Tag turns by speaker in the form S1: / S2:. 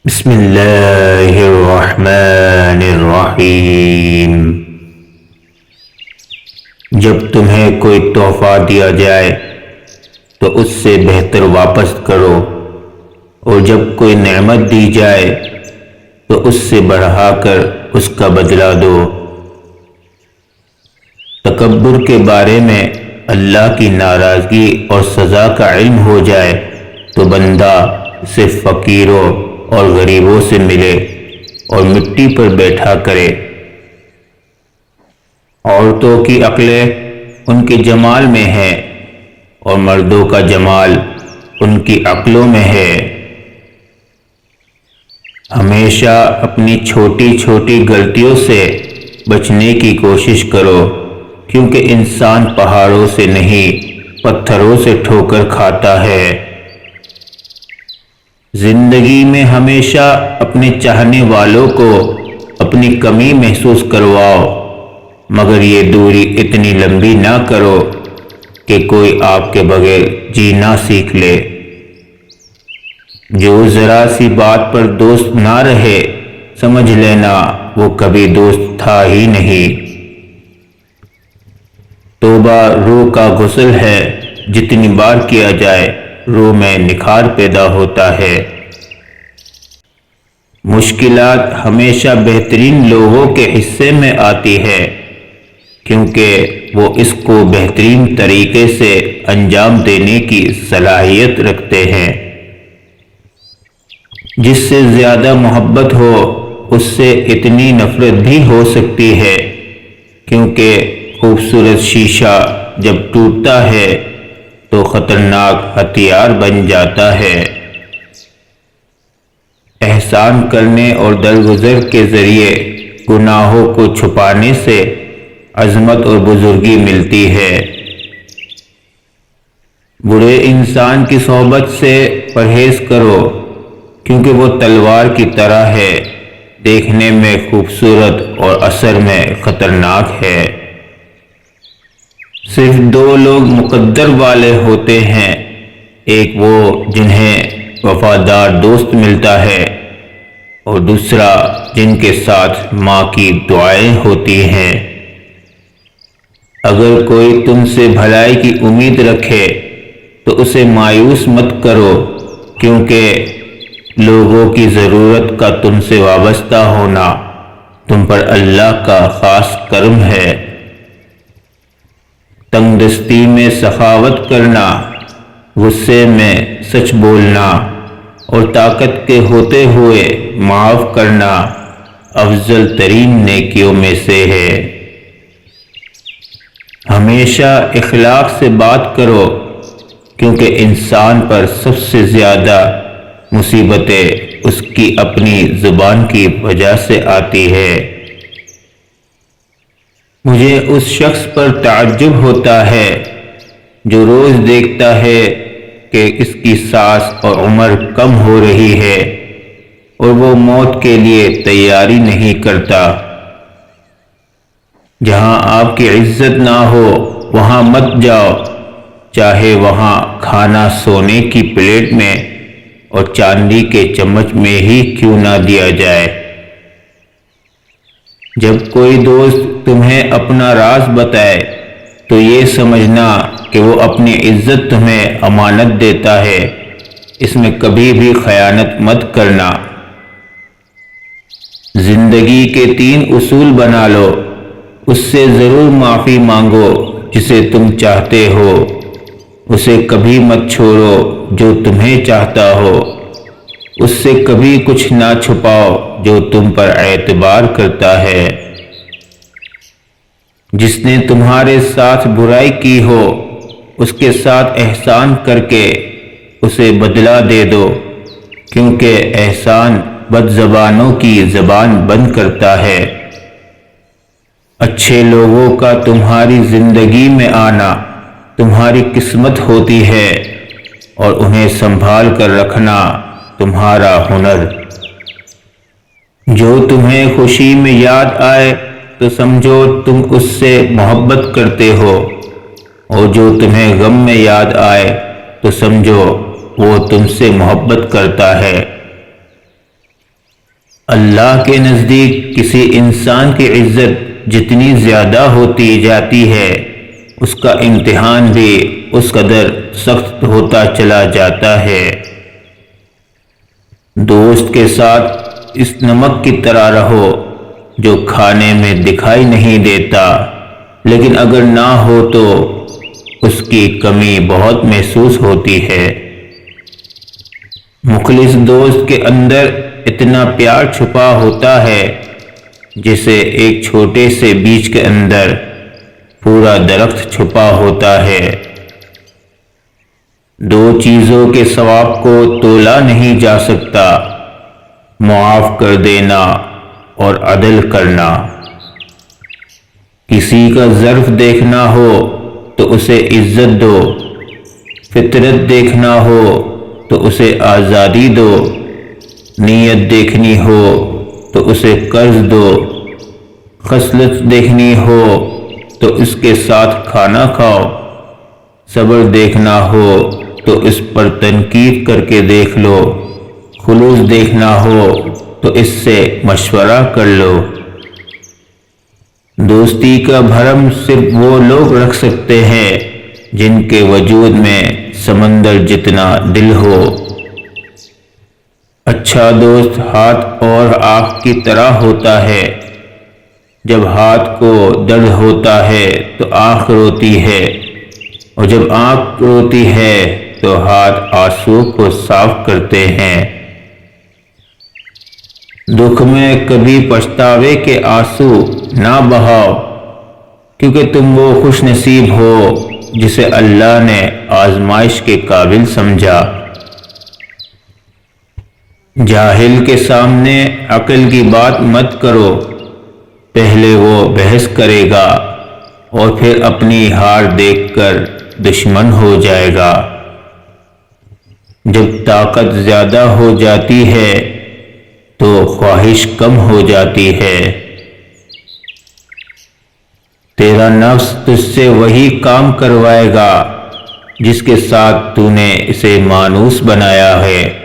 S1: بسم اللہ الرحمن الرحیم۔ جب تمہیں کوئی تحفہ دیا جائے تو اس سے بہتر واپس کرو، اور جب کوئی نعمت دی جائے تو اس سے بڑھا کر اس کا بدلہ دو۔ تکبر کے بارے میں اللہ کی ناراضگی اور سزا کا علم ہو جائے تو بندہ صرف فقیروں اور غریبوں سے ملے اور مٹی پر بیٹھا کرے۔ عورتوں کی عقلیں ان کے جمال میں ہے اور مردوں کا جمال ان کی عقلوں میں ہے۔ ہمیشہ اپنی چھوٹی چھوٹی غلطیوں سے بچنے کی کوشش کرو، کیونکہ انسان پہاڑوں سے نہیں پتھروں سے ٹھوکر کھاتا ہے۔ زندگی میں ہمیشہ اپنے چاہنے والوں کو اپنی کمی محسوس کرواؤ، مگر یہ دوری اتنی لمبی نہ کرو کہ کوئی آپ کے بغیر جینا سیکھ لے۔ جو ذرا سی بات پر دوست نہ رہے، سمجھ لینا وہ کبھی دوست تھا ہی نہیں۔ توبہ روح کا غسل ہے، جتنی بار کیا جائے روح میں نکھار پیدا ہوتا ہے۔ مشکلات ہمیشہ بہترین لوگوں کے حصے میں آتی ہے، کیونکہ وہ اس کو بہترین طریقے سے انجام دینے کی صلاحیت رکھتے ہیں۔ جس سے زیادہ محبت ہو اس سے اتنی نفرت بھی ہو سکتی ہے، کیونکہ خوبصورت شیشہ جب ٹوٹتا ہے تو خطرناک ہتھیار بن جاتا ہے۔ احسان کرنے اور درگزر کے ذریعے گناہوں کو چھپانے سے عظمت اور بزرگی ملتی ہے۔ برے انسان کی صحبت سے پرہیز کرو، کیونکہ وہ تلوار کی طرح ہے، دیکھنے میں خوبصورت اور اثر میں خطرناک ہے۔ صرف دو لوگ مقدر والے ہوتے ہیں، ایک وہ جنہیں وفادار دوست ملتا ہے، اور دوسرا جن کے ساتھ ماں کی دعائیں ہوتی ہیں۔ اگر کوئی تم سے بھلائی کی امید رکھے تو اسے مایوس مت کرو، کیونکہ لوگوں کی ضرورت کا تم سے وابستہ ہونا تم پر اللہ کا خاص کرم ہے۔ تنگ دستی میں سخاوت کرنا، غصے میں سچ بولنا اور طاقت کے ہوتے ہوئے معاف کرنا افضل ترین نیکیوں میں سے ہے۔ ہمیشہ اخلاق سے بات کرو، کیونکہ انسان پر سب سے زیادہ مصیبتیں اس کی اپنی زبان کی وجہ سے آتی ہے۔ مجھے اس شخص پر تعجب ہوتا ہے جو روز دیکھتا ہے کہ اس کی سانس اور عمر کم ہو رہی ہے اور وہ موت کے لیے تیاری نہیں کرتا۔ جہاں آپ کی عزت نہ ہو وہاں مت جاؤ، چاہے وہاں کھانا سونے کی پلیٹ میں اور چاندی کے چمچ میں ہی کیوں نہ دیا جائے۔ جب کوئی دوست تمہیں اپنا راز بتائے تو یہ سمجھنا کہ وہ اپنی عزت تمہیں امانت دیتا ہے، اس میں کبھی بھی خیانت مت کرنا۔ زندگی کے 3 اصول بنا لو، اس سے ضرور معافی مانگو جسے تم چاہتے ہو، اسے کبھی مت چھوڑو جو تمہیں چاہتا ہو، اس سے کبھی کچھ نہ چھپاؤ جو تم پر اعتبار کرتا ہے۔ جس نے تمہارے ساتھ برائی کی ہو اس کے ساتھ احسان کر کے اسے بدلہ دے دو، کیونکہ احسان بد زبانوں کی زبان بند کرتا ہے۔ اچھے لوگوں کا تمہاری زندگی میں آنا تمہاری قسمت ہوتی ہے، اور انہیں سنبھال کر رکھنا تمہارا ہنر۔ جو تمہیں خوشی میں یاد آئے تو سمجھو تم اس سے محبت کرتے ہو، اور جو تمہیں غم میں یاد آئے تو سمجھو وہ تم سے محبت کرتا ہے۔ اللہ کے نزدیک کسی انسان کی عزت جتنی زیادہ ہوتی جاتی ہے، اس کا امتحان بھی اس قدر سخت ہوتا چلا جاتا ہے۔ دوست کے ساتھ اس نمک کی طرح رہو جو کھانے میں دکھائی نہیں دیتا، لیکن اگر نہ ہو تو اس کی کمی بہت محسوس ہوتی ہے۔ مخلص دوست کے اندر اتنا پیار چھپا ہوتا ہے جسے ایک چھوٹے سے بیج کے اندر پورا درخت چھپا ہوتا ہے۔ دو چیزوں کے ثواب کو تولا نہیں جا سکتا، معاف کر دینا اور عدل کرنا۔ کسی کا ظرف دیکھنا ہو تو اسے عزت دو، فطرت دیکھنا ہو تو اسے آزادی دو، نیت دیکھنی ہو تو اسے قرض دو، خصلت دیکھنی ہو تو اس کے ساتھ کھانا کھاؤ، صبر دیکھنا ہو تو اس پر تنقید کر کے دیکھ لو، خلوص دیکھنا ہو تو اس سے مشورہ کر لو۔ دوستی کا بھرم صرف وہ لوگ رکھ سکتے ہیں جن کے وجود میں سمندر جتنا دل ہو۔ اچھا دوست ہاتھ اور آنکھ کی طرح ہوتا ہے، جب ہاتھ کو درد ہوتا ہے تو آنکھ روتی ہے، اور جب آنکھ روتی ہے تو ہاتھ آنسو کو صاف کرتے ہیں۔ دکھ میں کبھی پچھتاوے کے آنسو نہ بہاؤ، کیونکہ تم وہ خوش نصیب ہو جسے اللہ نے آزمائش کے قابل سمجھا۔ جاہل کے سامنے عقل کی بات مت کرو، پہلے وہ بحث کرے گا اور پھر اپنی ہار دیکھ کر دشمن ہو جائے گا۔ جب طاقت زیادہ ہو جاتی ہے تو خواہش کم ہو جاتی ہے۔ تیرا نفس تجھ سے وہی کام کروائے گا جس کے ساتھ تو نے اسے مانوس بنایا ہے۔